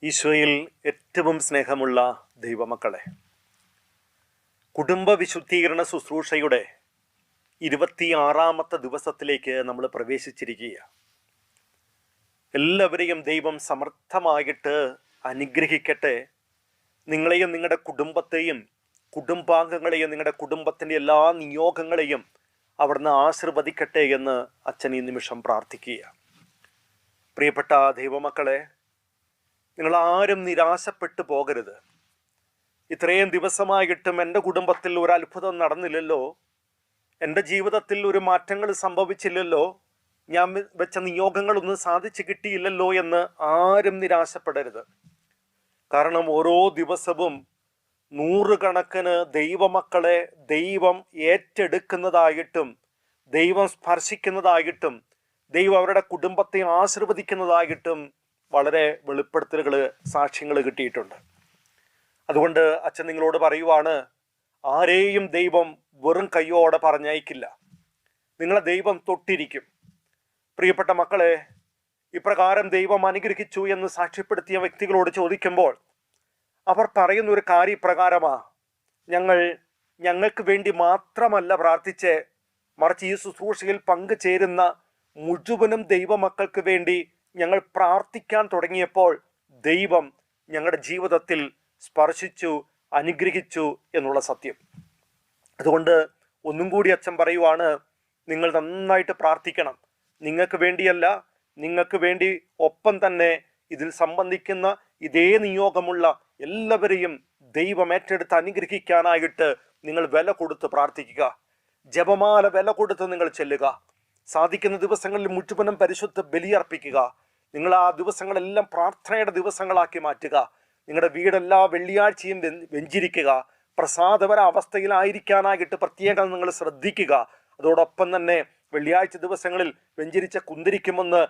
ഈശോയിൽ ഏറ്റവും സ്നേഹമുള്ള ദൈവമക്കളെ, കുടുംബ വിശുദ്ധീകരണ ശുശ്രൂഷയുടെ 26ാമത്തെ ദിവസത്തിലേക്ക് നമ്മൾ പ്രവേശിച്ചിരിക്കുകയാണ്. എല്ലാവരെയും ദൈവം സമർത്ഥമായിട്ട് അനുഗ്രഹിക്കട്ടെ. നിങ്ങളെയും നിങ്ങളുടെ കുടുംബത്തെയും കുടുംബാംഗങ്ങളെയും നിങ്ങളുടെ കുടുംബത്തിൻ്റെ എല്ലാ നിയോഗങ്ങളെയും അവിടുന്ന് ആശീർവദിക്കട്ടെ എന്ന് അച്ഛൻ ഈ നിമിഷം പ്രാർത്ഥിക്കുക. പ്രിയപ്പെട്ട ദൈവമക്കളെ, നിങ്ങളാരും നിരാശപ്പെട്ടു പോകരുത്. ഇത്രയും ദിവസമായിട്ടും എൻ്റെ കുടുംബത്തിൽ ഒരു അത്ഭുതം നടന്നില്ലല്ലോ, എൻ്റെ ജീവിതത്തിൽ ഒരു മാറ്റങ്ങൾ സംഭവിച്ചില്ലല്ലോ, ഞാൻ വെച്ച നിയോഗങ്ങളൊന്നും സാധിച്ചു കിട്ടിയില്ലല്ലോ എന്ന് ആരും നിരാശപ്പെടരുത്. കാരണം ഓരോ ദിവസവും നൂറുകണക്കിന് ദൈവമക്കളെ ദൈവം ഏറ്റെടുക്കുന്നതായിട്ടും ദൈവം സ്പർശിക്കുന്നതായിട്ടും ദൈവം അവരുടെ കുടുംബത്തെ ആശീർവദിക്കുന്നതായിട്ടും വളരെ വെളിപ്പെടുത്തലുകൾ, സാക്ഷ്യങ്ങൾ കിട്ടിയിട്ടുണ്ട്. അതുകൊണ്ട് അച്ഛൻ നിങ്ങളോട് പറയുവാണ്, ആരെയും ദൈവം വെറും കയ്യോടെ പറഞ്ഞയക്കില്ല. നിങ്ങളെ ദൈവം തൊട്ടിരിക്കും. പ്രിയപ്പെട്ട മക്കളെ, ഇപ്രകാരം ദൈവം അനുഗ്രഹിച്ചു എന്ന് സാക്ഷ്യപ്പെടുത്തിയ വ്യക്തികളോട് ചോദിക്കുമ്പോൾ അവർ പറയുന്ന ഒരു കാര്യം ഇപ്രകാരമാ: ഞങ്ങൾക്ക് വേണ്ടി മാത്രമല്ല പ്രാർത്ഥിച്ച്, മറിച്ച് ഈ ശുശ്രൂഷയിൽ പങ്കുചേരുന്ന മുഴുവനും ദൈവമക്കൾക്ക് വേണ്ടി ഞങ്ങൾ പ്രാർത്ഥിക്കാൻ തുടങ്ങിയപ്പോൾ ദൈവം ഞങ്ങളുടെ ജീവിതത്തിൽ സ്പർശിച്ചു, അനുഗ്രഹിച്ചു എന്നുള്ള സത്യം. അതുകൊണ്ട് ഒന്നും കൂടി അച്ഛൻ പറയുവാണ്, നിങ്ങൾ നന്നായിട്ട് പ്രാർത്ഥിക്കണം. നിങ്ങൾക്ക് വേണ്ടിയല്ല, നിങ്ങൾക്ക് വേണ്ടി ഒപ്പം തന്നെ ഇതിൽ സംബന്ധിക്കുന്ന ഇതേ നിയോഗമുള്ള എല്ലാവരെയും ദൈവം ഏറ്റെടുത്ത് അനുഗ്രഹിക്കാനായിട്ട് നിങ്ങൾ വില കൊടുത്ത് പ്രാർത്ഥിക്കുക. ജപമാല വില കൊടുത്ത് നിങ്ങൾ ചെല്ലുക. സാധിക്കുന്ന ദിവസങ്ങളിൽ മുഴുവനും പരിശുദ്ധ ബലിയർപ്പിക്കുക. നിങ്ങൾ ആ ദിവസങ്ങളെല്ലാം പ്രാർത്ഥനയുടെ ദിവസങ്ങളാക്കി മാറ്റുക. നിങ്ങളുടെ വീടെല്ലാ വെള്ളിയാഴ്ചയും വെഞ്ചിരിക്കുക. പ്രസാദപര അവസ്ഥയിലായിരിക്കാനായിട്ട് പ്രത്യേകം നിങ്ങൾ ശ്രദ്ധിക്കുക. അതോടൊപ്പം തന്നെ വെള്ളിയാഴ്ച ദിവസങ്ങളിൽ വെഞ്ചരിച്ച കുന്തിരിക്കുമെന്ന്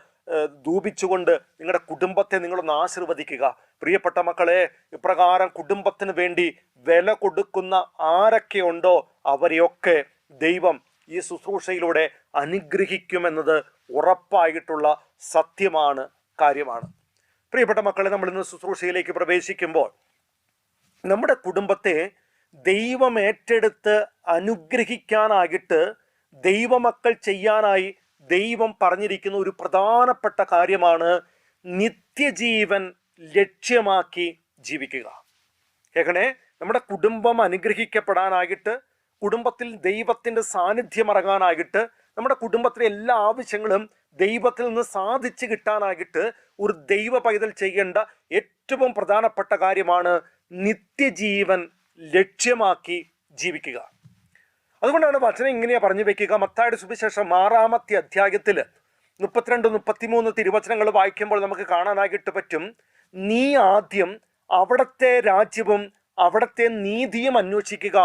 ധൂപിച്ചുകൊണ്ട് നിങ്ങളുടെ കുടുംബത്തെ നിങ്ങളൊന്ന് ആശീർവദിക്കുക. പ്രിയപ്പെട്ട മക്കളെ, ഇപ്രകാരം കുടുംബത്തിന് വേണ്ടി വില കൊടുക്കുന്ന ആരൊക്കെ ഉണ്ടോ അവരെയൊക്കെ ദൈവം ഈ ശുശ്രൂഷയിലൂടെ അനുഗ്രഹിക്കുമെന്നത് ഉറപ്പായിട്ടുള്ള സത്യമാണ്, കാര്യമാണ്. പ്രിയപ്പെട്ട മക്കളെ, നമ്മൾ ഇന്ന് ശുശ്രൂഷയിലേക്ക് പ്രവേശിക്കുമ്പോൾ നമ്മുടെ കുടുംബത്തെ ദൈവം ഏറ്റെടുത്ത് അനുഗ്രഹിക്കാനായിട്ട് ദൈവമക്കൾ ചെയ്യാനായി ദൈവം പറഞ്ഞിരിക്കുന്ന ഒരു പ്രധാനപ്പെട്ട കാര്യമാണ് നിത്യജീവൻ ലക്ഷ്യമാക്കി ജീവിക്കുക. കേൾക്കണേ, നമ്മുടെ കുടുംബം അനുഗ്രഹിക്കപ്പെടാനായിട്ട്, കുടുംബത്തിൽ ദൈവത്തിൻ്റെ സാന്നിധ്യം ഇറങ്ങാനായിട്ട്, നമ്മുടെ കുടുംബത്തിലെ എല്ലാ ആവശ്യങ്ങളും ദൈവത്തിൽ നിന്ന് സാധിച്ചു കിട്ടാനായിട്ട് ഒരു ദൈവ പൈതൽ ചെയ്യേണ്ട ഏറ്റവും പ്രധാനപ്പെട്ട കാര്യമാണ് നിത്യജീവൻ ലക്ഷ്യമാക്കി ജീവിക്കുക. അതുകൊണ്ടാണ് വചനം ഇങ്ങനെയാ പറഞ്ഞു വെക്കുക. മത്തായിയുടെ സുവിശേഷം 6-ാമത്തെ അധ്യായത്തിൽ 32-33 തിരുവചനങ്ങൾ വായിക്കുമ്പോൾ നമുക്ക് കാണാനായിട്ട് പറ്റും, നീ ആദ്യം അവിടത്തെ രാജ്യവും അവിടത്തെ നീതിയും അന്വേഷിക്കുക,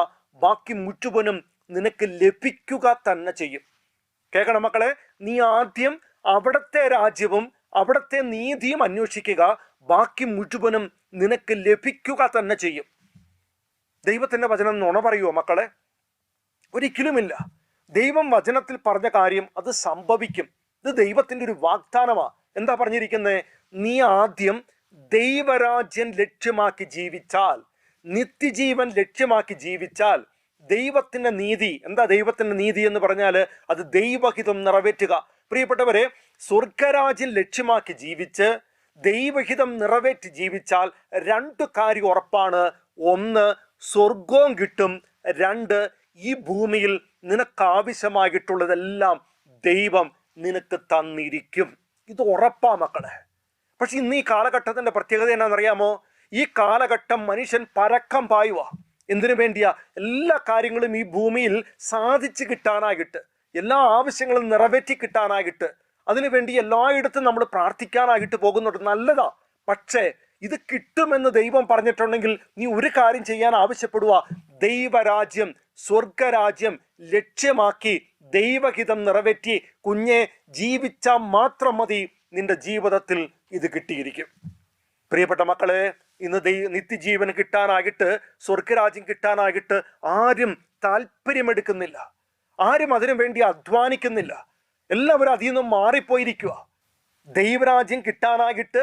ബാക്കി മുഴുവനും നിനക്ക് ലഭിക്കുക തന്നെ ചെയ്യും. കേൾക്കണം മക്കളെ, നീ ആദ്യം അവിടത്തെ രാജ്യവും അവിടത്തെ നീതിയും അന്വേഷിക്കുക, ബാക്കി മുഴുവനും നിനക്ക് ലഭിക്കുക തന്നെ ചെയ്യും. ദൈവത്തിൻ്റെ വചനം നുണ പറയുമോ മക്കളെ? ഒരിക്കലുമില്ല. ദൈവം വചനത്തിൽ പറഞ്ഞ കാര്യം അത് സംഭവിക്കും. ഇത് ദൈവത്തിൻ്റെ ഒരു വാഗ്ദാനമാണ്. എന്താ പറഞ്ഞിരിക്കുന്നത്? നീ ആദ്യം ദൈവരാജ്യം ലക്ഷ്യമാക്കി ജീവിച്ചാൽ, നിത്യജീവൻ ലക്ഷ്യമാക്കി ജീവിച്ചാൽ, ദൈവത്തിൻ്റെ നീതി. എന്താ ദൈവത്തിൻ്റെ നീതി എന്ന് പറഞ്ഞാൽ അത് ദൈവഹിതം നിറവേറ്റുക. പ്രിയപ്പെട്ടവരെ, സ്വർഗരാജ്യം ലക്ഷ്യമാക്കി ജീവിച്ച് ദൈവഹിതം നിറവേറ്റി ജീവിച്ചാൽ 2 കാര്യം ഉറപ്പാണ്. 1, സ്വർഗവും കിട്ടും. 2, ഈ ഭൂമിയിൽ നിനക്കാവശ്യമായിട്ടുള്ളതെല്ലാം ദൈവം നിനക്ക് തന്നിരിക്കും. ഇത് ഉറപ്പാ മക്കളെ. പക്ഷെ ഇന്ന് ഈ കാലഘട്ടത്തിൻ്റെ പ്രത്യേകത എന്നാണെന്നറിയാമോ? ഈ കാലഘട്ടം മനുഷ്യൻ പരക്കം പായുക. എന്തിനു വേണ്ടിയാ? എല്ലാ കാര്യങ്ങളും ഈ ഭൂമിയിൽ സാധിച്ചു കിട്ടാനായിട്ട്, എല്ലാ ആവശ്യങ്ങളും നിറവേറ്റി കിട്ടാനായിട്ട്, അതിനുവേണ്ടി എല്ലായിടത്തും നമ്മൾ പ്രാർത്ഥിക്കാനായിട്ട് പോകുന്നുണ്ട്. നല്ലതാ. പക്ഷേ ഇത് കിട്ടുമെന്ന് ദൈവം പറഞ്ഞിട്ടുണ്ടെങ്കിൽ നീ ഒരു കാര്യം ചെയ്യാൻ ആവശ്യപ്പെടുക. ദൈവരാജ്യം, സ്വർഗരാജ്യം ലക്ഷ്യമാക്കി ദൈവഹിതം നിറവേറ്റി കുഞ്ഞെ ജീവിച്ചാൽ മാത്രം മതി നിന്റെ ജീവിതത്തിൽ ഇത് കിട്ടിയിരിക്കും. പ്രിയപ്പെട്ട മക്കളെ, ഇന്ന് നിത്യജീവൻ കിട്ടാനായിട്ട്, സ്വർഗരാജ്യം കിട്ടാനായിട്ട് ആരും താല്പര്യമെടുക്കുന്നില്ല, ആരും അതിനു വേണ്ടി അധ്വാനിക്കുന്നില്ല. എല്ലാവരും അതിൽ നിന്നും മാറിപ്പോയിരിക്കുക. ദൈവരാജ്യം കിട്ടാനായിട്ട്,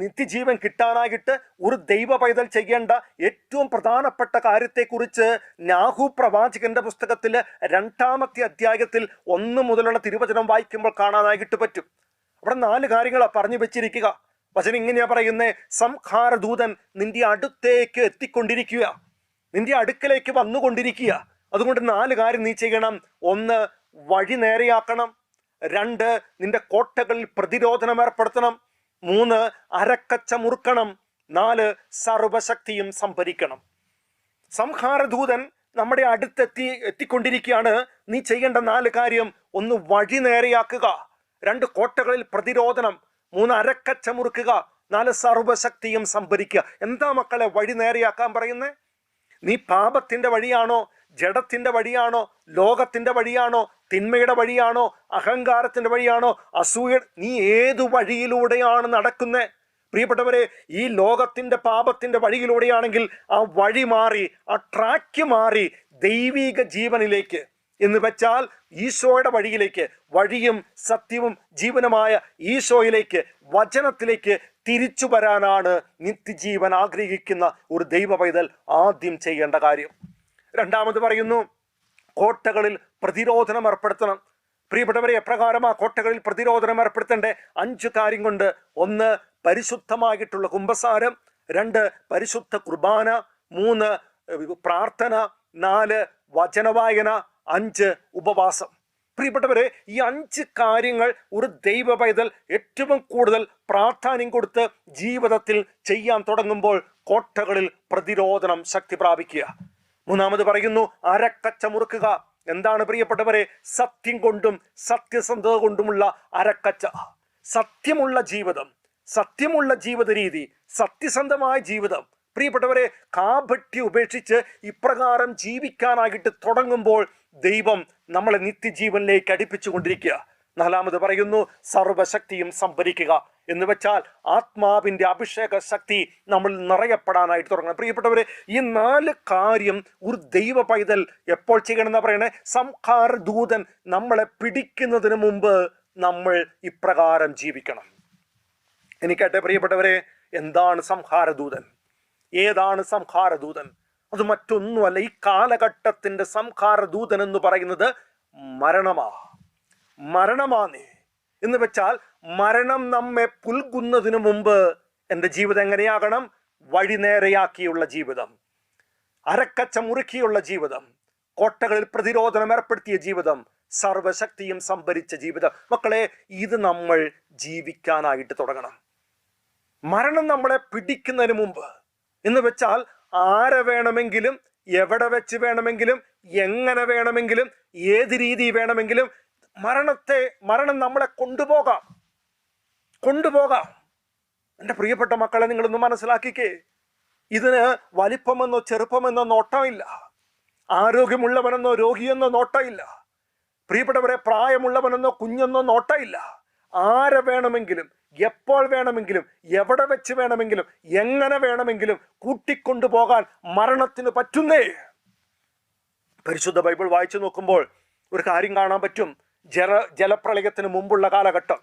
നിത്യജീവൻ കിട്ടാനായിട്ട് ഒരു ദൈവ പൈതൽ ചെയ്യേണ്ട ഏറ്റവും പ്രധാനപ്പെട്ട കാര്യത്തെക്കുറിച്ച് നാഹൂ പ്രവാചകന്റെ പുസ്തകത്തിൽ 2-ാമത്തെ അധ്യായത്തിൽ 1 മുതലുള്ള തിരുവചനം വായിക്കുമ്പോൾ കാണാനായിട്ട് പറ്റും. അവിടെ 4 കാര്യങ്ങളാണ് പറഞ്ഞു വെച്ചിരിക്കുക. വചനം ഇങ്ങനെയാ പറയുന്നത്: സംഹാരദൂതൻ നിന്റെ അടുത്തേക്ക് എത്തിക്കൊണ്ടിരിക്കുക, നിന്റെ അടുക്കലേക്ക് വന്നുകൊണ്ടിരിക്കുക. അതുകൊണ്ട് 4 കാര്യം നീ ചെയ്യണം. 1, വഴി നേരെയാക്കണം. 2, നിന്റെ കോട്ടകളിൽ പ്രതിരോധനം ഏർപ്പെടുത്തണം. 3, അരക്കച്ച മുറുക്കണം. 4, സർവശക്തിയും സംഭരിക്കണം. സംഹാരദൂതൻ നമ്മുടെ എത്തിക്കൊണ്ടിരിക്കുകയാണ്. നീ ചെയ്യേണ്ട 4 കാര്യം: 1, വഴി നേരെയാക്കുക. 2, കോട്ടകളിൽ പ്രതിരോധനം. 3, അരക്കച്ച മുറുക്കുക. 4, സർവശക്തിയും സംഭരിക്കുക. എന്താ മക്കളെ വഴി നേരെയാക്കാൻ പറയുന്നത്? നീ പാപത്തിന്റെ വഴിയാണോ, ജഡത്തിന്റെ വഴിയാണോ, ലോകത്തിന്റെ വഴിയാണോ, തിന്മയുടെ വഴിയാണോ, അഹങ്കാരത്തിന്റെ വഴിയാണോ, അസൂയ, നീ ഏതു വഴിയിലൂടെയാണ് നടക്കുന്നത്? പ്രിയപ്പെട്ടവരെ, ഈ ലോകത്തിന്റെ പാപത്തിന്റെ വഴിയിലൂടെയാണെങ്കിൽ ആ വഴി മാറി, ആ ട്രാക്ക് മാറി ദൈവിക ജീവനിലേക്ക്, എന്ന് വെച്ചാൽ ഈശോയുടെ വഴിയിലേക്ക്, വഴിയും സത്യവും ജീവനുമായ ഈശോയിലേക്ക്, വചനത്തിലേക്ക് തിരിച്ചു വരാനാണ് നിത്യജീവൻ ആഗ്രഹിക്കുന്ന ഒരു ദൈവ പൈതൽ ആദ്യം ചെയ്യേണ്ട കാര്യം. 2ാമത് പറയുന്നു, കോട്ടകളിൽ പ്രതിരോധനം ഏർപ്പെടുത്തണം. പ്രിയപ്പെട്ടവരെ, എപ്രകാരം ആ കോട്ടകളിൽ പ്രതിരോധനം ഏർപ്പെടുത്തേണ്ടേ? 5 കാര്യം കൊണ്ട്. 1, പരിശുദ്ധമായിട്ടുള്ള കുമ്പസാരം. 2, പരിശുദ്ധ കുർബാന. 3, പ്രാർത്ഥന. 4, വചനവായന. 5, ഉപവാസം. പ്രിയപ്പെട്ടവരെ, ഈ 5 കാര്യങ്ങൾ ഒരു ദൈവ പൈതൽ ഏറ്റവും കൂടുതൽ പ്രാധാന്യം കൊടുത്ത് ജീവിതത്തിൽ ചെയ്യാൻ തുടങ്ങുമ്പോൾ കോട്ടകളിൽ പ്രതിരോധനം ശക്തി പ്രാപിക്കുക. 3ാമത് പറയുന്നു, അരക്കച്ച മുറുക്കുക. എന്താണ് പ്രിയപ്പെട്ടവരെ? സത്യം കൊണ്ടും സത്യസന്ധത കൊണ്ടുമുള്ള അരക്കച്ച. സത്യമുള്ള ജീവിതം, സത്യമുള്ള ജീവിത രീതി, സത്യസന്ധമായ ജീവിതം. പ്രിയപ്പെട്ടവരെ, കാപട്യം ഉപേക്ഷിച്ച് ഇപ്രകാരം ജീവിക്കാനായിട്ട് തുടങ്ങുമ്പോൾ ദൈവം നമ്മളെ നിത്യജീവനിലേക്ക് അടുപ്പിച്ചുകൊണ്ടിരിക്കുക. 4ാമത് പറയുന്നു, സർവശക്തിയും സംഭരിക്കുക. എന്ന് വെച്ചാൽ ആത്മാവിൻ്റെ അഭിഷേക ശക്തി നമ്മൾ നിറയപ്പെടാനായിട്ട് തുടങ്ങണം. പ്രിയപ്പെട്ടവരെ, ഈ 4 കാര്യം ഒരു ദൈവ പൈതൽ എപ്പോൾ ചെയ്യണമെന്നാ പറയണേ? സംഹാരദൂതൻ നമ്മളെ പിടിക്കുന്നതിന് മുമ്പ് നമ്മൾ ഇപ്രകാരം ജീവിക്കണം. എനിക്കട്ടെ പ്രിയപ്പെട്ടവരെ, എന്താണ് സംഹാരദൂതൻ? ഏതാണ് സംഹാരദൂതൻ? അത് മറ്റൊന്നുമല്ല, ഈ കാലഘട്ടത്തിന്റെ സംഹാരദൂതൻ എന്ന് പറയുന്നത് മരണമാണ്. എന്ന് വെച്ചാൽ മരണം നമ്മെ പുൽകുന്നതിന് മുമ്പ് എൻ്റെ ജീവിതം എങ്ങനെയാകണം? വഴി നേരെയാക്കിയുള്ള ജീവിതം, അരക്കച്ച മുറുക്കിയുള്ള ജീവിതം, കോട്ടകളിൽ പ്രതിരോധനം ഏർപ്പെടുത്തിയ ജീവിതം, സർവശക്തിയും സംഭരിച്ച ജീവിതം. മക്കളെ, ഇത് നമ്മൾ ജീവിക്കാനായിട്ട് തുടങ്ങണം. മരണം നമ്മളെ പിടിക്കുന്നതിന് മുമ്പ്, എന്ന് വെച്ചാൽ ആരെ വേണമെങ്കിലും, എവിടെ വെച്ച് വേണമെങ്കിലും, എങ്ങനെ വേണമെങ്കിലും, ഏത് രീതി വേണമെങ്കിലും മരണം നമ്മളെ കൊണ്ടുപോകാം. എൻ്റെ പ്രിയപ്പെട്ട മക്കളെ, നിങ്ങളൊന്ന് മനസ്സിലാക്കിക്കേ. ഇതിന് വലിപ്പമെന്നോ ചെറുപ്പമെന്നോ നോട്ടമില്ല, ആരോഗ്യമുള്ളവനെന്നോ രോഗിയെന്നോ നോട്ടമില്ല, പ്രിയപ്പെട്ടവരെ പ്രായമുള്ളവനെന്നോ കുഞ്ഞെന്നോ നോട്ടമില്ല. ആരെ വേണമെങ്കിലും, എപ്പോൾ വേണമെങ്കിലും, എവിടെ വെച്ച് വേണമെങ്കിലും, എങ്ങനെ വേണമെങ്കിലും കൂട്ടിക്കൊണ്ടുപോകാൻ മരണത്തിന് പറ്റുന്നേ. പരിശുദ്ധ ബൈബിൾ വായിച്ചു നോക്കുമ്പോൾ ഒരു കാര്യം കാണാൻ പറ്റും. ജലപ്രളയത്തിന് മുമ്പുള്ള കാലഘട്ടം.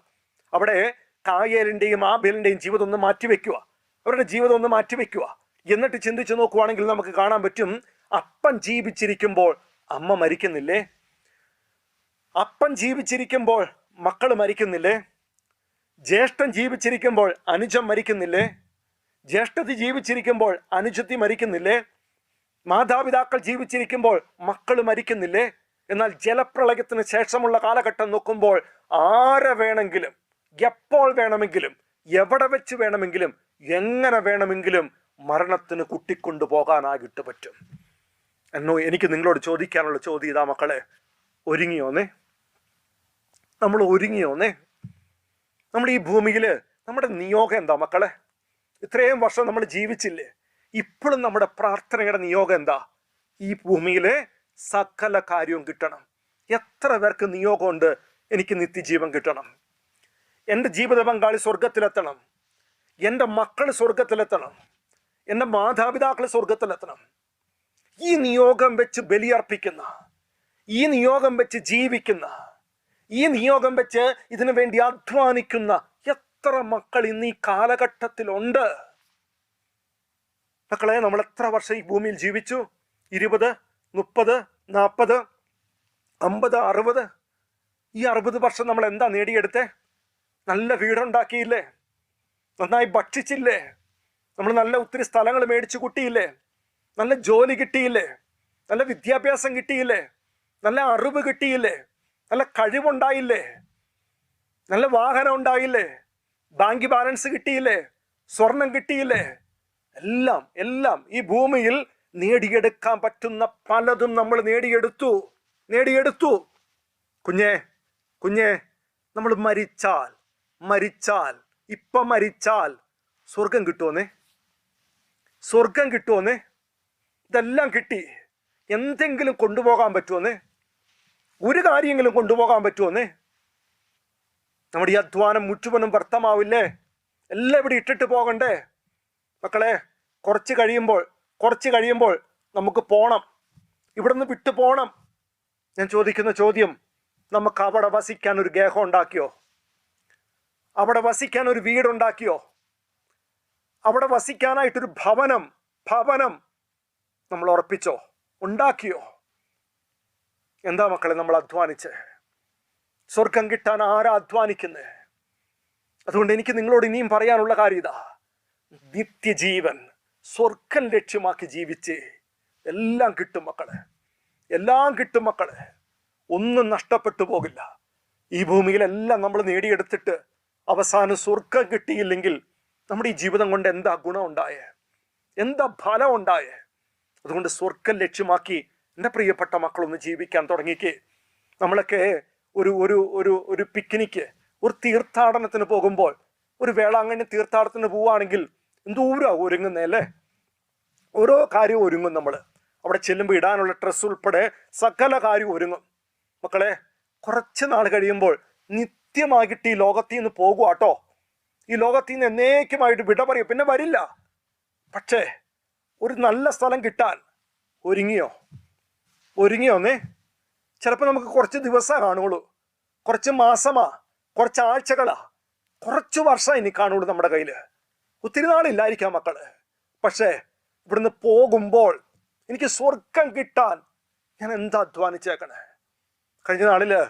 അവിടെ കായേലിൻ്റെയും ആബേലിൻ്റെയും ജീവിതം ഒന്ന് മാറ്റിവെക്കുക, അവരുടെ ജീവിതം ഒന്ന് മാറ്റിവെക്കുക. എന്നിട്ട് ചിന്തിച്ചു നോക്കുവാണെങ്കിൽ നമുക്ക് കാണാൻ പറ്റും, അപ്പൻ ജീവിച്ചിരിക്കുമ്പോൾ അമ്മ മരിക്കുന്നില്ലേ? അപ്പൻ ജീവിച്ചിരിക്കുമ്പോൾ മക്കൾ മരിക്കുന്നില്ലേ? ജ്യേഷ്ഠൻ ജീവിച്ചിരിക്കുമ്പോൾ അനുജൻ മരിക്കുന്നില്ലേ? ജ്യേഷ്ഠത്തി ജീവിച്ചിരിക്കുമ്പോൾ അനുജത്തി മരിക്കുന്നില്ലേ? മാതാപിതാക്കൾ ജീവിച്ചിരിക്കുമ്പോൾ മക്കൾ മരിക്കുന്നില്ലേ? എന്നാൽ ജലപ്രളയത്തിന് ശേഷമുള്ള കാലഘട്ടം നോക്കുമ്പോൾ ആരെ വേണമെങ്കിലും, എപ്പോൾ വേണമെങ്കിലും, എവിടെ വെച്ച് വേണമെങ്കിലും, എങ്ങനെ വേണമെങ്കിലും മരണത്തിന് കൂട്ടിക്കൊണ്ടു പോകാനായിട്ട് പറ്റും. എനിക്ക് നിങ്ങളോട് ചോദിക്കാനുള്ള ചോദ്യം ഇതാ മക്കളെ, ഒരുങ്ങിയോന്നേ? നമ്മൾ ഒരുങ്ങിയോന്നേ? നമ്മൾ ഈ ഭൂമിയിൽ നമ്മുടെ നിയോഗം എന്താ മക്കളെ? ഇത്രയും വർഷം നമ്മൾ ജീവിച്ചില്ലേ? ഇപ്പോഴും നമ്മുടെ പ്രാർത്ഥനയുടെ നിയോഗം എന്താ? ഈ ഭൂമിയിലെ സകല കാര്യവും കിട്ടണം. എത്ര പേർക്ക് നിയോഗമുണ്ട്? എനിക്ക് നിത്യജീവൻ കിട്ടണം, എൻ്റെ ജീവിത പങ്കാളി സ്വർഗത്തിലെത്തണം, എൻ്റെ മക്കൾ സ്വർഗത്തിലെത്തണം, എൻ്റെ മാതാപിതാക്കൾ സ്വർഗത്തിലെത്തണം. ഈ നിയോഗം വെച്ച് ബലിയർപ്പിക്കുന്ന, ഈ നിയോഗം വെച്ച് ജീവിക്കുന്ന, ഈ നിയോഗം വെച്ച് ഇതിനു വേണ്ടി അധ്വാനിക്കുന്ന എത്ര മക്കൾ ഇന്ന് ഈ കാലഘട്ടത്തിലുണ്ട്? മക്കളെ, നമ്മൾ എത്ര വർഷം ഈ ഭൂമിയിൽ ജീവിച്ചു? 20, 30, 40, 50, 60. ഈ 60 വർഷം നമ്മൾ എന്താ നേടിയെടുത്തേ? നല്ല വീടുണ്ടാക്കിയില്ലേ? നന്നായി ഭക്ഷിച്ചില്ലേ? നമ്മൾ നല്ല ഒത്തിരി സ്ഥലങ്ങൾ മേടിച്ചു കൂട്ടിയില്ലേ? നല്ല ജോലി കിട്ടിയില്ലേ? നല്ല വിദ്യാഭ്യാസം കിട്ടിയില്ലേ? നല്ല അറിവ് കിട്ടിയില്ലേ? നല്ല കഴിവുണ്ടായില്ലേ? നല്ല വാഹനം ഉണ്ടായില്ലേ? ബാങ്ക് ബാലൻസ് കിട്ടിയില്ലേ? സ്വർണം കിട്ടിയില്ലേ? എല്ലാം ഈ ഭൂമിയിൽ നേടിയെടുക്കാൻ പറ്റുന്ന പലതും നമ്മൾ നേടിയെടുത്തു. കുഞ്ഞേ, നമ്മൾ മരിച്ചാൽ സ്വർഗം കിട്ടുമോന്നേ? ഇതെല്ലാം കിട്ടി, എന്തെങ്കിലും കൊണ്ടുപോകാൻ പറ്റുമോന്നേ? ഒരു കാര്യമെങ്കിലും കൊണ്ടുപോകാൻ പറ്റുമോന്നേ? നമ്മുടെ ഈ അധ്വാനം മുഴുവനും വ്യർത്ഥമാവില്ലേ? എല്ലാം ഇവിടെ ഇട്ടിട്ട് പോകണ്ടേ? മക്കളെ, കുറച്ച് കഴിയുമ്പോൾ നമുക്ക് പോണം, ഇവിടുന്ന് വിട്ടു പോണം. ഞാൻ ചോദിക്കുന്ന ചോദ്യം, നമുക്ക് അവിടെ വസിക്കാൻ ഒരു ഗേഹം ഉണ്ടാക്കിയോ? അവിടെ വസിക്കാൻ ഒരു വീടുണ്ടാക്കിയോ? അവിടെ വസിക്കാനായിട്ടൊരു ഭവനം നമ്മൾ ഉറപ്പിച്ചോ? ഉണ്ടാക്കിയോ? എന്താ മക്കളെ നമ്മൾ അധ്വാനിച്ച്? സ്വർഗം കിട്ടാൻ ആരാ അധ്വാനിക്കുന്നത്? അതുകൊണ്ട് എനിക്ക് നിങ്ങളോട് ഇനിയും പറയാനുള്ള കാര്യം ഇതാ, നിത്യജീവൻ സ്വർഗം ലക്ഷ്യമാക്കി ജീവിച്ച് എല്ലാം കിട്ടും മക്കളെ. ഒന്നും നഷ്ടപ്പെട്ടു പോകില്ല. ഈ ഭൂമിയിലെല്ലാം നമ്മൾ നേടിയെടുത്തിട്ട് അവസാനം സ്വർഗം കിട്ടിയില്ലെങ്കിൽ നമ്മുടെ ഈ ജീവിതം കൊണ്ട് എന്താ ഗുണം ഉണ്ടായേ? എന്താ ഫലം ഉണ്ടായേ? അതുകൊണ്ട് സ്വർഗം ലക്ഷ്യമാക്കി എൻ്റെ പ്രിയപ്പെട്ട മക്കളൊന്ന് ജീവിക്കാൻ തുടങ്ങിക്കേ. നമ്മളൊക്കെ ഒരു പിക്നിക്ക്, ഒരു തീർത്ഥാടനത്തിന് പോകുമ്പോൾ, ഒരു വേളാങ്കണ്ണി തീർത്ഥാടനത്തിന് പോവുകയാണെങ്കിൽ എന്തോരാ ഒരുങ്ങുന്നേ അല്ലേ? ഓരോ കാര്യവും ഒരുങ്ങും. നമ്മൾ അവിടെ ചെല്ലുമ്പോൾ ഇടാനുള്ള ഡ്രസ്സ് ഉൾപ്പെടെ സകല കാര്യവും ഒരുങ്ങും. മക്കളെ, കുറച്ച് നാൾ കഴിയുമ്പോൾ നിത്യമായിട്ട് ഈ ലോകത്തിൽ നിന്ന് പോകുവാട്ടോ. ഈ ലോകത്തിൽ നിന്ന് എന്നേക്കുമായിട്ട് വിട പറയും, പിന്നെ വരില്ല. പക്ഷേ ഒരു നല്ല സ്ഥലം കിട്ടാൻ ഒരുങ്ങിയോന്നേ? ചിലപ്പോൾ നമുക്ക് കുറച്ച് ദിവസം കാണുള്ളൂ, കുറച്ച് മാസമാ, കുറച്ച് ആഴ്ചകളാ, കുറച്ച് വർഷം ഇനി കാണുള്ളൂ നമ്മുടെ കയ്യിൽ. ഒത്തിരി നാളില്ലായിരിക്കാം മക്കള്. പക്ഷേ ഇവിടുന്ന് പോകുമ്പോൾ എനിക്ക് സ്വർഗം കിട്ടാൻ ഞാൻ എന്താ അധ്വാനിച്ചേക്കണേ? കഴിഞ്ഞ നാളില്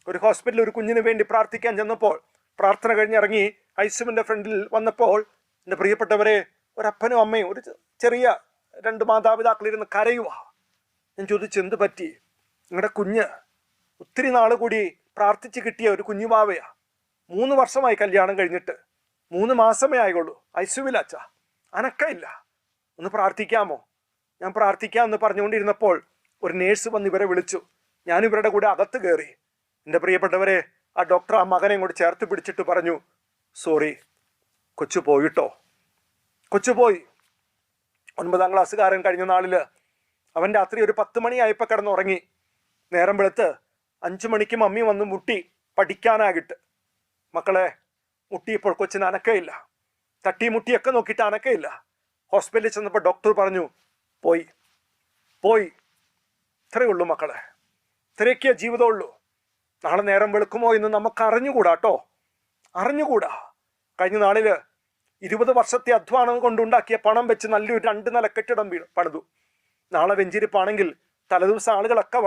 ഒരു ഹോസ്പിറ്റലിൽ ഒരു കുഞ്ഞിന് വേണ്ടി പ്രാർത്ഥിക്കാൻ ചെന്നപ്പോൾ, പ്രാർത്ഥന കഴിഞ്ഞിറങ്ങി ഐസിയുവിൻ്റെ ഫ്രണ്ടിൽ വന്നപ്പോൾ, എൻ്റെ പ്രിയപ്പെട്ടവരെ, ഒരപ്പനും അമ്മയും ഒരു ചെറിയ 2 മാതാപിതാക്കളിരുന്ന് കരയുവാ. ഞാൻ ചോദിച്ചു, എന്ത് പറ്റി? നിങ്ങളുടെ കുഞ്ഞ് ഒത്തിരി നാൾ കൂടി പ്രാർത്ഥിച്ച് കിട്ടിയ ഒരു കുഞ്ഞുമാവയാ. 3 വർഷമായി കല്യാണം കഴിഞ്ഞിട്ട്, 3 മാസമേ ആയുള്ളൂ. ഐസിയുവിലാച്ചാ, അനക്കമില്ല. ഒന്ന് പ്രാർത്ഥിക്കാമോ? ഞാൻ പ്രാർത്ഥിക്കാമെന്ന് പറഞ്ഞുകൊണ്ടിരുന്നപ്പോൾ ഒരു നേഴ്സ് വന്ന് ഇവരെ വിളിച്ചു. ഞാൻ ഇവരുടെ കൂടെ അകത്ത് കയറി. എൻ്റെ പ്രിയപ്പെട്ടവരെ, ആ ഡോക്ടർ ആ മകനെ ഇങ്ങോട്ട് ചേർത്ത് പിടിച്ചിട്ട് പറഞ്ഞു, സോറി, കൊച്ചു പോയി. 9ാം ക്ലാസ്സുകാരൻ കഴിഞ്ഞ നാളിൽ അവൻ രാത്രി ഒരു 10 മണിയായപ്പോൾ കിടന്നുറങ്ങി. നേരം വെളുത്ത് 5 മണിക്ക് മമ്മി വന്ന് മുട്ടി പഠിക്കാനാകിട്ട്. മക്കളെ, മുട്ടിയപ്പോൾ കൊച്ചിന് അനക്കയില്ല. തട്ടി മുട്ടിയൊക്കെ നോക്കിയിട്ട് അനക്കയില്ല. ഹോസ്പിറ്റലിൽ ചെന്നപ്പോൾ ഡോക്ടർ പറഞ്ഞു, പോയി. ഇത്രയേ ഉള്ളൂ മക്കളെ, ഇത്രയൊക്കെ ജീവിതമുള്ളൂ. നാളെ നേരം വെളുക്കുമോ എന്ന് നമുക്ക് അറിഞ്ഞുകൂടാ. കഴിഞ്ഞ നാളിൽ 20 വർഷത്തെ അധ്വാനം കൊണ്ടുണ്ടാക്കിയ പണം വെച്ച് നല്ലൊരു 2 നില കെട്ടിടം പണിതു. നാളെ വെഞ്ചിരിപ്പാണെങ്കിൽ തലേദിവസം ആളുകളൊക്കെ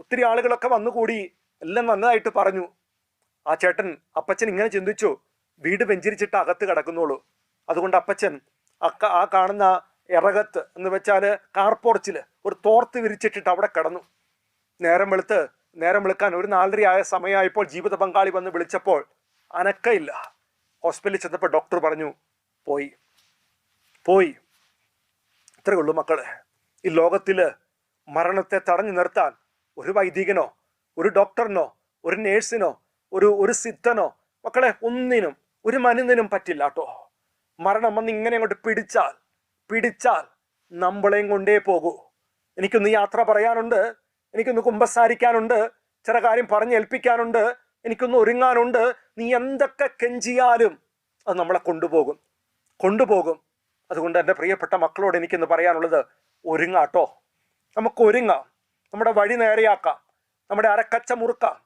ഒത്തിരി ആളുകളൊക്കെ വന്നുകൂടി എല്ലാം നല്ലതായിട്ട് പറഞ്ഞു. ആ അപ്പച്ചൻ ഇങ്ങനെ ചിന്തിച്ചു, വീട് വെഞ്ചിരിച്ചിട്ട് അകത്ത് കിടക്കുന്നുള്ളൂ. അതുകൊണ്ട് അപ്പച്ചൻ ആ കാണുന്ന ഇറകത്ത് എന്ന് വെച്ചാൽ കാർപോർച്ചിൽ ഒരു തോർത്ത് വിരിച്ചിട്ടിട്ട് അവിടെ കിടന്നു. നേരം വെളുക്കാൻ ഒരു 4:30 ആയ സമയമായപ്പോൾ ജീവിത പങ്കാളി വന്ന് വിളിച്ചപ്പോൾ അനക്കയില്ല. ഹോസ്പിറ്റലിൽ ചെന്നപ്പോൾ ഡോക്ടർ പറഞ്ഞു, പോയി. ഇത്രയേ ഉള്ളൂ മക്കളെ. ഈ ലോകത്തിൽ മരണത്തെ തടഞ്ഞു നിർത്താൻ ഒരു വൈദികനോ, ഒരു ഡോക്ടറിനോ, ഒരു നേഴ്സിനോ, ഒരു സിദ്ധനോ, മക്കളെ, ഒന്നിനും, ഒരു മനുഷ്യനും പറ്റില്ല കേട്ടോ. മരണം വന്ന് ഇങ്ങനെ അങ്ങോട്ട് പിടിച്ചാൽ നമ്മളെയും കൊണ്ടേ പോകൂ. എനിക്കൊന്ന് യാത്ര പറയാനുണ്ട്, എനിക്കൊന്ന് കുമ്പസാരിക്കാനുണ്ട്, ചില കാര്യം പറഞ്ഞേൽപ്പിക്കാനുണ്ട്, എനിക്കൊന്ന് ഒരുങ്ങാനുണ്ട്. നീ എന്തൊക്കെ കെഞ്ചിയാലും അത് നമ്മളെ കൊണ്ടുപോകും. അതുകൊണ്ട് എൻ്റെ പ്രിയപ്പെട്ട മക്കളോട് എനിക്കിന്ന് പറയാനുള്ളത്, ഒരുങ്ങാട്ടോ. നമുക്ക് ഒരുങ്ങാം, നമ്മുടെ വഴി നേരെയാക്കാം, നമ്മുടെ അരക്കച്ച മുറുക്കാം,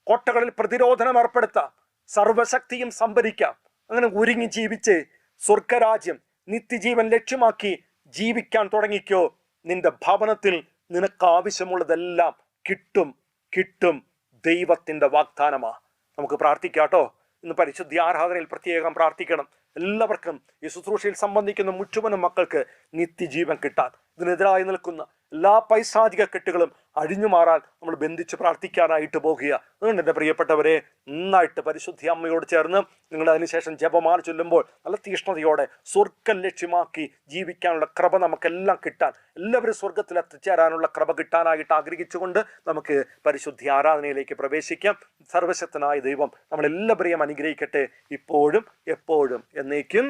കോട്ടകളിൽ പ്രതിരോധനം ഏർപ്പെടുത്താം, സർവശക്തിയും സംഭരിക്കാം. അങ്ങനെ ഒരുങ്ങി ജീവിച്ച് സ്വർഗരാജ്യം, നിത്യജീവൻ ലക്ഷ്യമാക്കി ജീവിക്കാൻ തുടങ്ങിക്കോ. നിന്റെ ഭവനത്തിൽ നിനക്ക് ആവശ്യമുള്ളതെല്ലാം കിട്ടും. ദൈവത്തിൻ്റെ വാഗ്ദാനമാ. നമുക്ക് പ്രാർത്ഥിക്കാട്ടോ. ഇന്ന് പരിശുദ്ധ ആരാധനയിൽ പ്രത്യേകം പ്രാർത്ഥിക്കണം. എല്ലാവർക്കും ഈ ശുശ്രൂഷയിൽ സംബന്ധിക്കുന്ന മുഴുവനും മക്കൾക്ക് നിത്യജീവൻ കിട്ടാൻ, ഇതിനെതിരായി നിൽക്കുന്ന എല്ലാ പൈശാചിക കെട്ടുകളും അഴിഞ്ഞു മാറാൻ നമ്മൾ ബന്ധിച്ച് പ്രാർത്ഥിക്കാനായിട്ട് പോകുക. അതുകൊണ്ട് എൻ്റെ പ്രിയപ്പെട്ടവരെ, നന്നായിട്ട് പരിശുദ്ധ അമ്മയോട് ചേർന്ന് നിങ്ങൾ അതിനുശേഷം ജപമാല ചൊല്ലുമ്പോൾ നല്ല തീഷ്ണതയോടെ സ്വർഗം ലക്ഷ്യമാക്കി ജീവിക്കാനുള്ള കൃപ നമുക്കെല്ലാം കിട്ടാൻ, എല്ലാവരും സ്വർഗത്തിൽ എത്തിച്ചേരാനുള്ള കൃപ കിട്ടാനായിട്ട് ആഗ്രഹിച്ചുകൊണ്ട് നമുക്ക് പരിശുദ്ധ ആരാധനയിലേക്ക് പ്രവേശിക്കാം. സർവശക്തനായ ദൈവം നമ്മളെല്ലാവരെയും അനുഗ്രഹിക്കട്ടെ, ഇപ്പോഴും എപ്പോഴും എന്നേക്കും.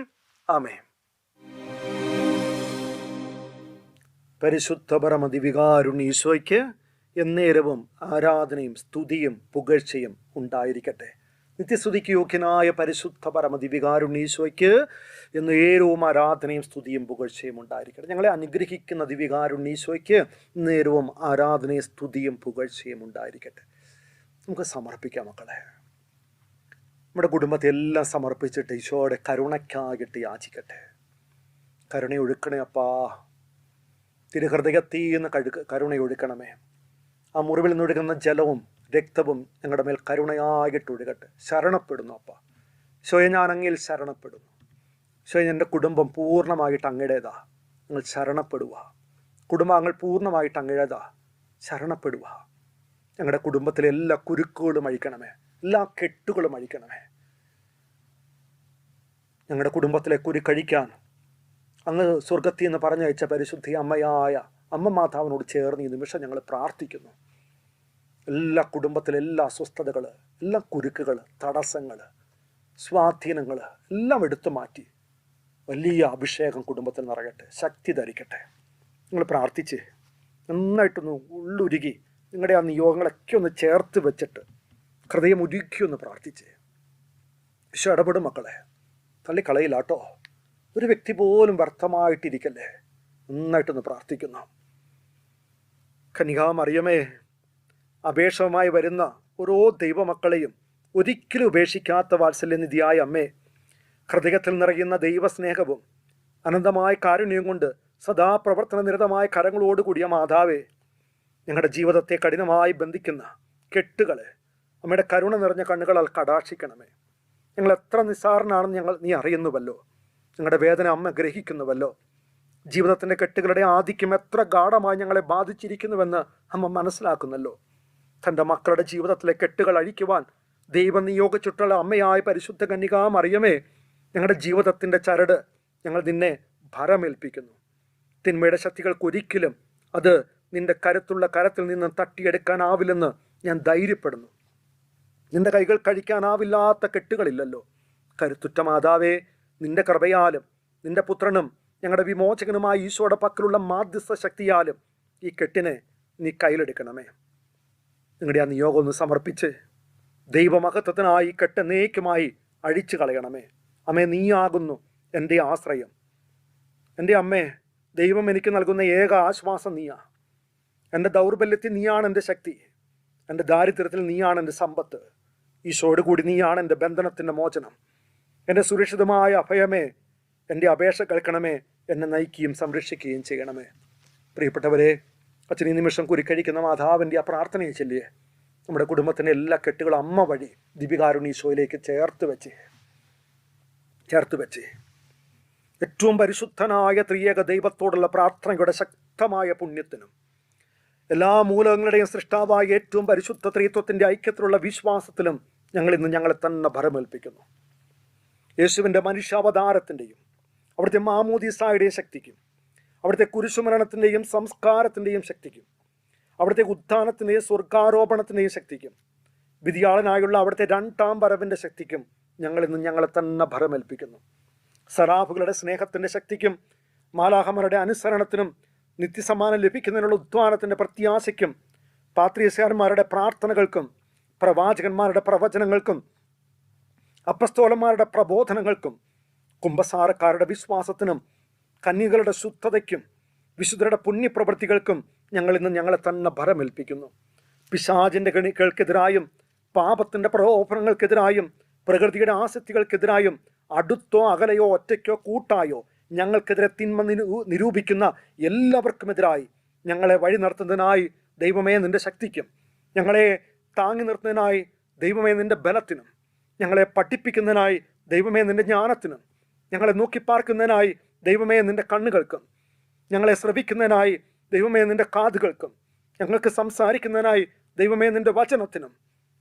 ആമേൻ. പരിശുദ്ധ പരമദിവികാരുണ്യ ഈശോയ്ക്ക് എന്നേരവും ആരാധനയും സ്തുതിയും പുകഴ്ചയും ഉണ്ടായിരിക്കട്ടെ. നിത്യസ്തുതിക്ക് യോഗ്യനായ പരിശുദ്ധ പരമദിവികാരുണ്യ ഈശോയ്ക്ക് എന്നേരവും ആരാധനയും സ്തുതിയും പുകഴ്ചയും ഉണ്ടായിരിക്കട്ടെ. ഞങ്ങളെ അനുഗ്രഹിക്കുന്ന ദിവികാരുണ്യ ഈശോയ്ക്ക് നേരവും ആരാധനയും സ്തുതിയും പുകഴ്ചയും ഉണ്ടായിരിക്കട്ടെ. നമുക്ക് സമർപ്പിക്കാം മക്കളെ. നമ്മുടെ കുടുംബത്തെ എല്ലാം സമർപ്പിച്ചിട്ട് ഈശോയുടെ കരുണയ്ക്കായിട്ട് യാചിക്കട്ടെ. കരുണയൊഴുക്കണേ അപ്പാ, തിരുഹൃദയത്തീന്ന് കരുണയൊഴുക്കണമേ. ആ മുറിവിൽ നിന്നൊഴുകുന്ന ജലവും രക്തവും ഞങ്ങളുടെ മേൽ കരുണയായിട്ട് ഒഴുകട്ടെ. ശരണപ്പെടുന്നു അപ്പ. ഈശോയെ, ഞാൻ അങ്ങിൽ ശരണപ്പെടുന്നു. ഈശോയെ, എൻ്റെ കുടുംബം പൂർണ്ണമായിട്ട് അങ്ങയുടേതാ. ഞങ്ങൾ ശരണപ്പെടുക. കുടുംബാംഗങ്ങൾ പൂർണ്ണമായിട്ട് അങ്ങയുടേതാ. ശരണപ്പെടുക. ഞങ്ങളുടെ കുടുംബത്തിലെ എല്ലാ കുരുക്കുകളും അഴിക്കണമേ, എല്ലാ കെട്ടുകളും അഴിക്കണമേ. ഞങ്ങളുടെ കുടുംബത്തിലെ കുരുക്കഴിക്കാൻ അങ്ങ് സ്വർഗത്തിൽ നിന്ന് പറഞ്ഞയച്ച പരിശുദ്ധി അമ്മയായ അമ്മ മാതാവിനോട് ചേർന്ന് ഈ നിമിഷം ഞങ്ങൾ പ്രാർത്ഥിക്കുന്നു. എല്ലാ കുടുംബത്തിലെ എല്ലാ അസ്വസ്ഥതകൾ, എല്ലാ കുരുക്കുകൾ, തടസ്സങ്ങൾ, സ്വാധീനങ്ങൾ എല്ലാം എടുത്തു മാറ്റി വലിയ അഭിഷേകം കുടുംബത്തിൽ നിറയട്ടെ, ശക്തി ധരിക്കട്ടെ. നിങ്ങൾ പ്രാർത്ഥിച്ച് നന്നായിട്ടൊന്ന് ഉള്ളുരുകി നിങ്ങളുടെ ആ നിയോഗങ്ങളൊക്കെ ഒന്ന് ചേർത്ത് വെച്ചിട്ട് ഹൃദയം ഉരുക്കി ഒന്ന് പ്രാർത്ഥിച്ച് ഈശോ ഇടപെടും മക്കളെ. തള്ളിക്കളയില്ലാട്ടോ. ഒരു വ്യക്തി പോലും വ്യർത്ഥമായിട്ടിരിക്കല്ലേ. നന്നായിട്ടൊന്ന് പ്രാർത്ഥിക്കുന്നു. കന്യകാമറിയമേ, അപേക്ഷമായി വരുന്ന ഓരോ ദൈവമക്കളെയും ഒരിക്കലും ഉപേക്ഷിക്കാത്ത വാത്സല്യനിധിയായ അമ്മേ, ഹൃദയത്തിൽ നിറയുന്ന ദൈവസ്നേഹവും അനന്തമായ കാരുണ്യവും കൊണ്ട് സദാ പ്രവർത്തന നിരതമായ കരങ്ങളോടുകൂടിയ മാതാവേ, ഞങ്ങളുടെ ജീവിതത്തെ കഠിനമായി ബന്ധിക്കുന്ന കെട്ടുകളെ അമ്മയുടെ കരുണ നിറഞ്ഞ കണ്ണുകളാൽ കടാക്ഷിക്കണമേ. ഞങ്ങൾ എത്ര നിസ്സാരനാണെന്ന് നീ അറിയുന്നുവല്ലോ. ഞങ്ങളുടെ വേദന അമ്മ ഗ്രഹിക്കുന്നുവല്ലോ. ജീവിതത്തിൻ്റെ കെട്ടുകളുടെ ആധിക്യം എത്ര ഗാഢമായി ഞങ്ങളെ ബാധിച്ചിരിക്കുന്നുവെന്ന് അമ്മ മനസ്സിലാക്കുന്നല്ലോ. തൻ്റെ മക്കളുടെ ജീവിതത്തിലെ കെട്ടുകൾ അഴിക്കുവാൻ ദൈവം നിയോഗിച്ചിട്ടുള്ള അമ്മയായ പരിശുദ്ധ കന്യകാമറിയമേ, ഞങ്ങളുടെ ജീവിതത്തിൻ്റെ ചരട് ഞങ്ങൾ നിന്നെ ഭരമേൽപ്പിക്കുന്നു. തിന്മയുടെ ശക്തികൾക്കൊരിക്കലും അത് നിന്റെ കരുത്തുള്ള കരത്തിൽ നിന്ന് തട്ടിയെടുക്കാനാവില്ലെന്ന് ഞാൻ ധൈര്യപ്പെടുന്നു. നിന്റെ കൈകൾ കഴിക്കാനാവില്ലാത്ത കെട്ടുകളില്ലല്ലോ. കരുത്തുറ്റ മാതാവേ, നിന്റെ കൃപയാലും നിന്റെ പുത്രനും ഞങ്ങളുടെ വിമോചകനുമായ ഈശോയുടെ പക്കലുള്ള മാധ്യസ്ഥ ശക്തിയാലും ഈ കെട്ടിനെ നീ കയ്യിലെടുക്കണമേ. നിങ്ങളുടെ ആ നിയോഗം ഒന്ന് സമർപ്പിച്ച് ദൈവമഹത്വത്തിനായി ഈ കെട്ട് എന്നേക്കുമായി അഴിച്ചു കളയണമേ. അമ്മേ, നീയാകുന്നു എൻ്റെ ആശ്രയം. എൻ്റെ അമ്മേ, ദൈവം എനിക്ക് നൽകുന്ന ഏക ആശ്വാസം നീയാ. എൻ്റെ ദൗർബല്യത്തിൽ നീയാണ് എൻ്റെ ശക്തി. എൻ്റെ ദാരിദ്ര്യത്തിൽ നീയാണ് എൻ്റെ സമ്പത്ത്. ഈശോയോട് കൂടി നീയാണ് എൻ്റെ ബന്ധനത്തിൻ്റെ മോചനം. എൻ്റെ സുരക്ഷിതമായ അഭയമേ, എൻ്റെ അപേക്ഷ കേൾക്കണമേ. എന്നെ നയിക്കുകയും സംരക്ഷിക്കുകയും ചെയ്യണമേ. പ്രിയപ്പെട്ടവരെ, അച്ഛൻ ഈ നിമിഷം കുരുക്കഴിക്കുന്ന മാതാവിൻ്റെ ആ പ്രാർത്ഥനയെ ചൊല്ലിയേ. നമ്മുടെ കുടുംബത്തിൻ്റെ എല്ലാ കെട്ടുകളും അമ്മ വഴി ദിവികാരുണ്യ ഈശോയിലേക്ക് ചേർത്ത് വെച്ച് ഏറ്റവും പരിശുദ്ധനായ ത്രിയേക ദൈവത്തോടുള്ള പ്രാർത്ഥനയുടെ ശക്തമായ പുണ്യത്തിനും എല്ലാ മൂലകങ്ങളുടെയും സൃഷ്ടാവായ ഏറ്റവും പരിശുദ്ധ ത്രിത്വത്തിൻ്റെ ഐക്യത്തിലുള്ള വിശ്വാസത്തിലും ഞങ്ങൾ ഇന്ന് ഞങ്ങളെ തന്നെ ഭരമേൽപ്പിക്കുന്നു. യേശുവിൻ്റെ മനുഷ്യാവതാരത്തിൻ്റെയും അവിടുത്തെ മാമോദീസായുടെയും ശക്തിക്കും, അവിടുത്തെ കുരിശുമരണത്തിൻ്റെയും സംസ്കാരത്തിൻ്റെയും ശക്തിക്കും, അവിടുത്തെ ഉത്ഥാനത്തിൻ്റെയും സ്വർഗാരോപണത്തിൻ്റെയും ശക്തിക്കും, വിധിയാളനായുള്ള അവിടുത്തെ രണ്ടാം വരവിൻ്റെ ശക്തിക്കും ഞങ്ങൾ ഇന്ന് ഞങ്ങളെ തന്നെ ഭരമേൽപ്പിക്കുന്നു. സറാഫുകളുടെ സ്നേഹത്തിൻ്റെ ശക്തിക്കും, മാലാഹമാരുടെ അനുസരണത്തിനും, നിത്യസമ്മാനം ലഭിക്കുന്നതിനുള്ള ഉദ്ധാനത്തിൻ്റെ പ്രത്യാശയ്ക്കും, പാത്രീയസ്യന്മാരുടെ പ്രാർത്ഥനകൾക്കും, പ്രവാചകന്മാരുടെ പ്രവചനങ്ങൾക്കും, അപ്പസ്തോലന്മാരുടെ പ്രബോധനങ്ങൾക്കും, കുംഭസാരക്കാരുടെ വിശ്വാസത്തിനും, കന്യകളുടെ ശുദ്ധതയ്ക്കും വിശുദ്ധരുടെ പുണ്യപ്രവൃത്തികൾക്കും ഞങ്ങൾ ഇന്ന് ഞങ്ങളെ തന്നെ ഭരമേൽപ്പിക്കുന്നു. പിശാചിൻ്റെ കെണികൾക്കെതിരായും പാപത്തിൻ്റെ പ്രലോഭനങ്ങൾക്കെതിരായും പ്രകൃതിയുടെ ആസക്തികൾക്കെതിരായും അടുത്തോ അകലെയോ ഒറ്റയ്ക്കോ കൂട്ടായോ ഞങ്ങൾക്കെതിരെ തിന്മ നിരൂപിക്കുന്ന എല്ലാവർക്കുമെതിരായി ഞങ്ങളെ വഴി നടത്തുന്നതിനായി ദൈവമേ നിൻ്റെ ശക്തിക്കും, ഞങ്ങളെ താങ്ങി നിർത്തുന്നതിനായി ദൈവമേ നിൻ്റെ ബലത്തിനും, ഞങ്ങളെ പഠിപ്പിക്കുന്നതിനായി ദൈവമേ നിൻ്റെ ജ്ഞാനത്തിനും, ഞങ്ങളെ നോക്കിപ്പാർക്കുന്നതിനായി ദൈവമേ നിൻ്റെ കണ്ണുകൾക്കും, ഞങ്ങളെ ശ്രവിക്കുന്നതിനായി ദൈവമേ നിൻ്റെ കാതുകൾക്കും, ഞങ്ങൾക്ക് സംസാരിക്കുന്നതിനായി ദൈവമേ നിൻ്റെ വചനത്തിനും,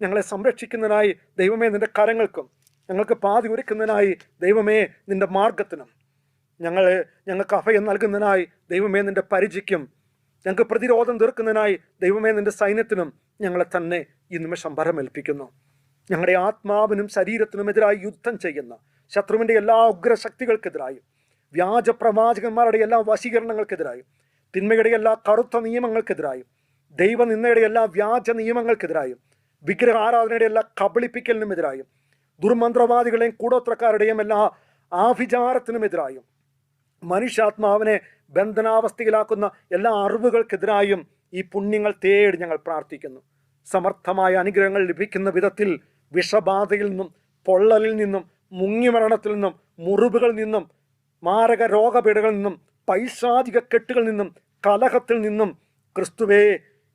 ഞങ്ങളെ സംരക്ഷിക്കുന്നതിനായി ദൈവമേ നിൻ്റെ കരങ്ങൾക്കും, ഞങ്ങൾക്ക് പാതി ഒരുക്കുന്നതിനായി ദൈവമേ നിൻ്റെ മാർഗത്തിനും, ഞങ്ങൾക്ക് അഭയം നൽകുന്നതിനായി ദൈവമേ നിൻ്റെ പരിചയ്ക്കും, ഞങ്ങൾക്ക് പ്രതിരോധം തീർക്കുന്നതിനായി ദൈവമേ നിൻ്റെ സൈന്യത്തിനും ഞങ്ങളെ തന്നെ ഈ നിമിഷം ഭരമേൽപ്പിക്കുന്നു. ഞങ്ങളുടെ ആത്മാവിനും ശരീരത്തിനുമെതിരായി യുദ്ധം ചെയ്യുന്ന ശത്രുവിൻ്റെ എല്ലാ ഉഗ്രശക്തികൾക്കെതിരായും, വ്യാജ പ്രവാചകന്മാരുടെ എല്ലാ വശീകരണങ്ങൾക്കെതിരായും, തിന്മയുടെ എല്ലാ കറുത്ത നിയമങ്ങൾക്കെതിരായും, ദൈവനിന്ദയുടെ എല്ലാ വ്യാജ നിയമങ്ങൾക്കെതിരായും, വിഗ്രഹ ആരാധനയുടെ എല്ലാ കബളിപ്പിക്കലിനുമെതിരായും, ദുർമന്ത്രവാദികളെയും കൂടോത്രക്കാരുടെയും എല്ലാ ആഭിചാരത്തിനുമെതിരായും, മനുഷ്യാത്മാവിനെ ബന്ധനാവസ്ഥയിലാക്കുന്ന എല്ലാ അറിവുകൾക്കെതിരായും ഈ പുണ്യങ്ങൾ തേടി ഞങ്ങൾ പ്രാർത്ഥിക്കുന്നു. സമർത്ഥമായ അനുഗ്രഹങ്ങൾ ലഭിക്കുന്ന വിധത്തിൽ വിഷബാധയിൽ നിന്നും, പൊള്ളലിൽ നിന്നും, മുങ്ങിമരണത്തിൽ നിന്നും, മുറിവുകളിൽ നിന്നും, മാരക രോഗപീഠകളിൽ നിന്നും, പൈശാചിക കെട്ടുകളിൽ നിന്നും, കലഹത്തിൽ നിന്നും ക്രിസ്തുവേ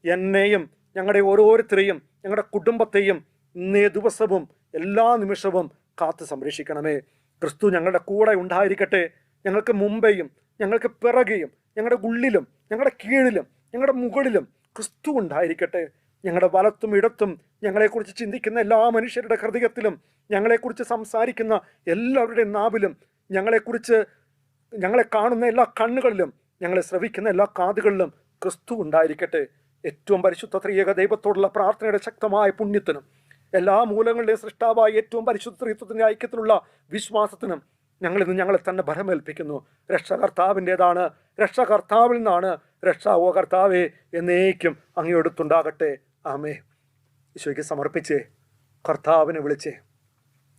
എന്നെയും ഞങ്ങളുടെ ഓരോരുത്തരെയും ഞങ്ങളുടെ കുടുംബത്തെയും ഇന്നേ ദിവസവും എല്ലാ നിമിഷവും കാത്തു സംരക്ഷിക്കണമേ. ക്രിസ്തു ഞങ്ങളുടെ കൂടെ ഉണ്ടായിരിക്കട്ടെ. ഞങ്ങൾക്ക് മുമ്പേയും ഞങ്ങൾക്ക് പിറകെയും ഞങ്ങളുടെ ഉള്ളിലും ഞങ്ങളുടെ കീഴിലും ഞങ്ങളുടെ മുകളിലും ക്രിസ്തു ഉണ്ടായിരിക്കട്ടെ. ഞങ്ങളുടെ വലത്തും ഇടത്തും ഞങ്ങളെക്കുറിച്ച് ചിന്തിക്കുന്ന എല്ലാ മനുഷ്യരുടെ ഹൃദയത്തിലും, ഞങ്ങളെക്കുറിച്ച് സംസാരിക്കുന്ന എല്ലാവരുടെയും നാവിലും, ഞങ്ങളെ കാണുന്ന എല്ലാ കണ്ണുകളിലും, ഞങ്ങളെ ശ്രവിക്കുന്ന എല്ലാ കാതുകളിലും ക്രിസ്തു ഉണ്ടായിരിക്കട്ടെ. ഏറ്റവും പരിശുദ്ധ ത്രിയേക ദൈവത്തോടുള്ള പ്രാർത്ഥനയുടെ ശക്തമായ പുണ്യത്തിനും, എല്ലാ മൂലങ്ങളുടെയും സൃഷ്ടാവായ ഏറ്റവും പരിശുദ്ധ ത്രിത്വത്തിൻ്റെ ഐക്യത്തിലുള്ള വിശ്വാസത്തിനും ഞങ്ങളിന്ന് ഞങ്ങളെ തന്നെ ഭരമേൽപ്പിക്കുന്നു. രക്ഷകർത്താവിൻ്റെതാണ്, രക്ഷകർത്താവിൽ നിന്നാണ് രക്ഷ. ഓ കർത്താവേ, എന്നേക്കും അങ്ങയോടുത്തുണ്ടാകട്ടെ. ആമേ. ഈശോയ്ക്ക് സമർപ്പിച്ചേ, കർത്താവിനെ വിളിച്ചേ.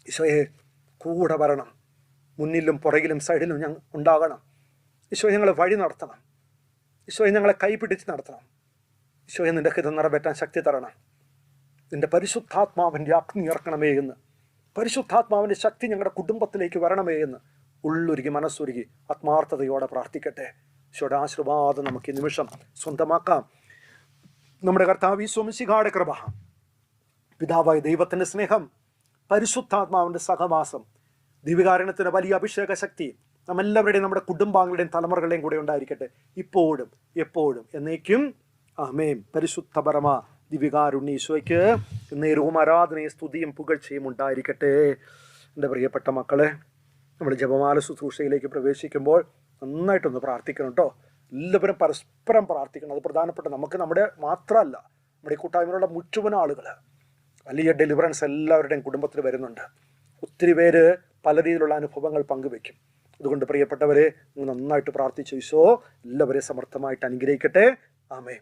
ഈശോയെ കൂടെ വരണം, മുന്നിലും പുറകിലും സൈഡിലും ഞങ്ങൾ ഉണ്ടാകണം. ഈശോയെ ഞങ്ങളെ വഴി നടത്തണം. ഈശോയെ ഞങ്ങളെ കൈപിടിച്ച് നടത്തണം. ഈശോയെ നിൻ്റെ ഹിതം നിറവേറ്റാൻ ശക്തി തരണം. നിൻ്റെ പരിശുദ്ധാത്മാവിൻ്റെ അഗ്നി ഇറക്കണമേ എന്ന്, പരിശുദ്ധാത്മാവിൻ്റെ ശക്തി ഞങ്ങളുടെ കുടുംബത്തിലേക്ക് വരണമേ എന്ന് ഉള്ളൊരുക്കി മനസ്സൊരുക്കി ആത്മാർത്ഥതയോടെ പ്രാർത്ഥിക്കട്ടെ. ഈശോയുടെ ആശീർവാദം നമുക്ക് ഈ നിമിഷം സ്വന്തമാക്കാം. നമ്മുടെ കർത്താവ് ഈശോ മിശിഹായുടെ കൃപ, പിതാവായ ദൈവത്തിൻ്റെ സ്നേഹം, പരിശുദ്ധാത്മാവിൻ്റെ സഹവാസം, ദിവ്യകാരുണ്യത്തിൻ്റെ വലിയ അഭിഷേക ശക്തി നമ്മെല്ലാവരുടെയും നമ്മുടെ കുടുംബാംഗങ്ങളുടെയും തലമുറകളുടെയും കൂടെ ഉണ്ടായിരിക്കട്ടെ, ഇപ്പോഴും എപ്പോഴും എന്നേക്കും. ആമേൻ. പരിശുദ്ധ പരമ ദിവ്യകാരുണ്യ ഈശോയ്ക്ക് നേരവും ആരാധനയും സ്തുതിയും പുകഴ്ചയും ഉണ്ടായിരിക്കട്ടെ. എൻ്റെ പ്രിയപ്പെട്ട മക്കളെ, നമ്മൾ ജപമാല ശുശ്രൂഷയിലേക്ക് പ്രവേശിക്കുമ്പോൾ നന്നായിട്ടൊന്ന് പ്രാർത്ഥിക്കണം കേട്ടോ. എല്ലാവരും പരസ്പരം പ്രാർത്ഥിക്കണം. അത് പ്രധാനപ്പെട്ട നമ്മുടെ മാത്രമല്ല, നമ്മുടെ കൂട്ടായ്മയിലുള്ള മുഴുവൻ ആളുകൾ വലിയ ഡെലിവറൻസ് എല്ലാവരുടെയും കുടുംബത്തിൽ വരുന്നുണ്ട്. ഒത്തിരി പേര് പല രീതിയിലുള്ള അനുഭവങ്ങൾ പങ്കുവെക്കും. അതുകൊണ്ട് പ്രിയപ്പെട്ടവരെ, നിങ്ങൾ നന്നായിട്ട് പ്രാർത്ഥിച്ചു. ഈശോ എല്ലാവരെയും സമർത്ഥമായിട്ട് അനുഗ്രഹിക്കട്ടെ. ആമേൻ.